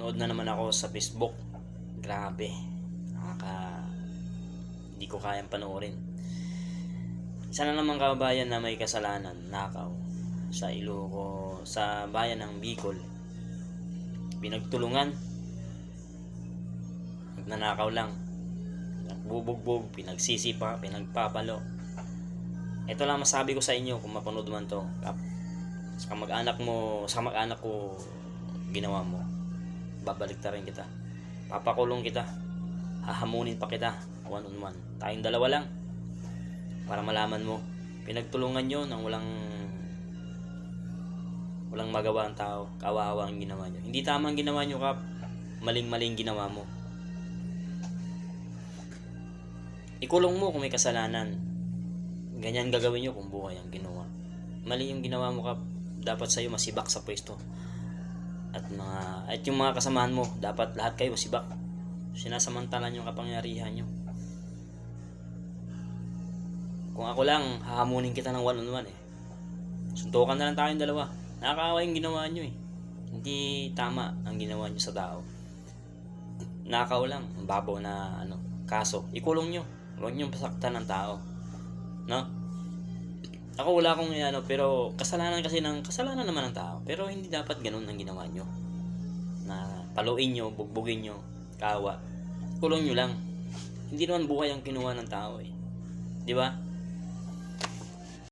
Nanood na naman ako sa Facebook. Grabe. Hindi ko kayang panoorin. Isa na naman kabayan na may kasalanan, nakaw sa Iloco, sa bayan ng Bicol. Pinagtulungan. Nagnanakaw lang. Nagbubugbog, pinagsisipa, pinagpapalo. Ito lang masabi ko sa inyo kung mapanood man to. Sa kamag-anak mo, sa kamag-anak ko ginawa mo, babalik ta rin kita. Papakulong kita. Hahamunin pa kita. One on one. Tayong dalawa lang. Para malaman mo. Pinagtulungan nyo nang walang magawa ang tao. Kawawa ang ginawa nyo. Hindi tama ang ginawa nyo, Kap. Maling-maling ginawa mo. Ikulong mo kung may kasalanan. Ganyan gagawin nyo kung buhay ang ginawa. Mali yung ginawa mo, Kap. Dapat sa'yo masibak sa pwesto. At yung mga kasamahan mo, dapat lahat kayo masibak. Sinasamantalan yung kapangyarihan nyo. Kung ako lang, hahamunin kita ng one on one eh. Suntukan na lang tayong dalawa. Nakakaawa yung ginawa nyo eh. Hindi tama ang ginawa nyo sa tao. Nakaw lang, babaw na kaso. Ikulong nyo. Huwag nyo pasaktan ng tao. No? Ako wala akong pero kasalanan naman ng tao. Pero hindi dapat ganun ang ginawa nyo. Na paluin nyo, bugbugin nyo, kawa. Kulong nyo lang. Hindi naman buhay ang kinuha ng tao eh. Di ba?